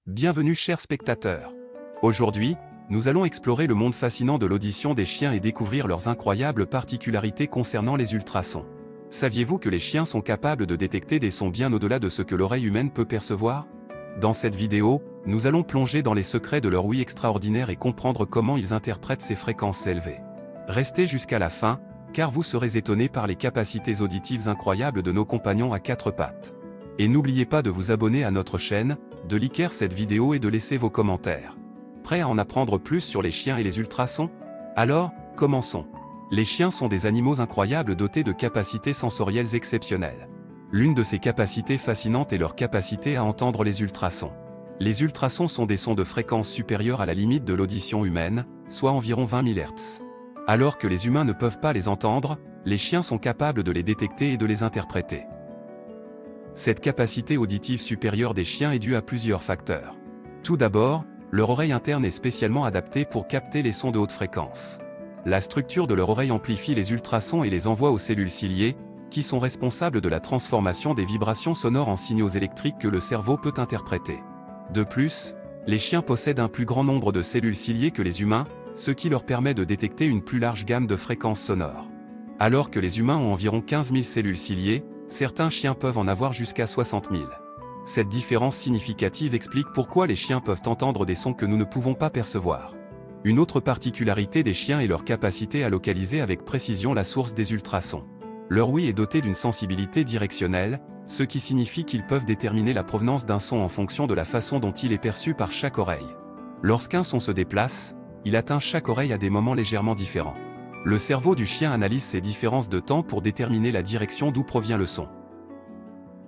Bienvenue chers spectateurs. Aujourd'hui, nous allons explorer le monde fascinant de l'audition des chiens et découvrir leurs incroyables particularités concernant les ultrasons. Saviez-vous que les chiens sont capables de détecter des sons bien au-delà de ce que l'oreille humaine peut percevoir? Dans cette vidéo, nous allons plonger dans les secrets de leur ouïe extraordinaire et comprendre comment ils interprètent ces fréquences élevées. Restez jusqu'à la fin, car vous serez étonnés par les capacités auditives incroyables de nos compagnons à quatre pattes. Et n'oubliez pas de vous abonner à notre chaîne, de liker cette vidéo et de laisser vos commentaires. Prêt à en apprendre plus sur les chiens et les ultrasons? Alors, commençons. Les chiens sont des animaux incroyables dotés de capacités sensorielles exceptionnelles. L'une de ces capacités fascinantes est leur capacité à entendre les ultrasons. Les ultrasons sont des sons de fréquence supérieure à la limite de l'audition humaine, soit environ 20 000 Hz. Alors que les humains ne peuvent pas les entendre, les chiens sont capables de les détecter et de les interpréter. Cette capacité auditive supérieure des chiens est due à plusieurs facteurs. Tout d'abord, leur oreille interne est spécialement adaptée pour capter les sons de haute fréquence. La structure de leur oreille amplifie les ultrasons et les envoie aux cellules ciliées, qui sont responsables de la transformation des vibrations sonores en signaux électriques que le cerveau peut interpréter. De plus, les chiens possèdent un plus grand nombre de cellules ciliées que les humains, ce qui leur permet de détecter une plus large gamme de fréquences sonores. Alors que les humains ont environ 15 000 cellules ciliées, certains chiens peuvent en avoir jusqu'à 60 000. Cette différence significative explique pourquoi les chiens peuvent entendre des sons que nous ne pouvons pas percevoir. Une autre particularité des chiens est leur capacité à localiser avec précision la source des ultrasons. Leur ouïe est dotée d'une sensibilité directionnelle, ce qui signifie qu'ils peuvent déterminer la provenance d'un son en fonction de la façon dont il est perçu par chaque oreille. Lorsqu'un son se déplace, il atteint chaque oreille à des moments légèrement différents. Le cerveau du chien analyse ces différences de temps pour déterminer la direction d'où provient le son.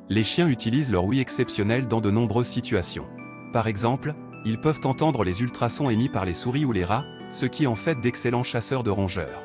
Les chiens utilisent leur ouïe exceptionnelle dans de nombreuses situations. Par exemple, ils peuvent entendre les ultrasons émis par les souris ou les rats, ce qui en fait d'excellents chasseurs de rongeurs.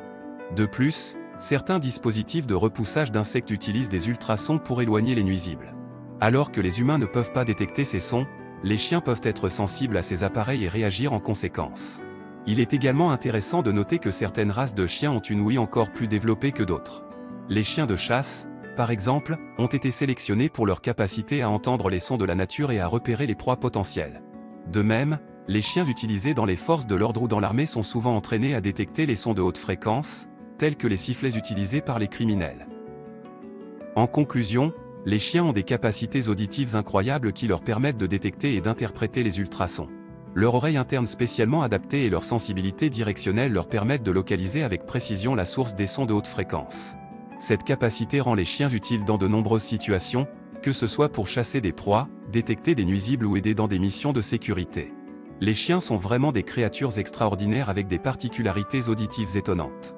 De plus, certains dispositifs de repoussage d'insectes utilisent des ultrasons pour éloigner les nuisibles. Alors que les humains ne peuvent pas détecter ces sons, les chiens peuvent être sensibles à ces appareils et réagir en conséquence. Il est également intéressant de noter que certaines races de chiens ont une ouïe encore plus développée que d'autres. Les chiens de chasse, par exemple, ont été sélectionnés pour leur capacité à entendre les sons de la nature et à repérer les proies potentielles. De même, les chiens utilisés dans les forces de l'ordre ou dans l'armée sont souvent entraînés à détecter les sons de haute fréquence, tels que les sifflets utilisés par les criminels. En conclusion, les chiens ont des capacités auditives incroyables qui leur permettent de détecter et d'interpréter les ultrasons. Leur oreille interne spécialement adaptée et leur sensibilité directionnelle leur permettent de localiser avec précision la source des sons de haute fréquence. Cette capacité rend les chiens utiles dans de nombreuses situations, que ce soit pour chasser des proies, détecter des nuisibles ou aider dans des missions de sécurité. Les chiens sont vraiment des créatures extraordinaires avec des particularités auditives étonnantes.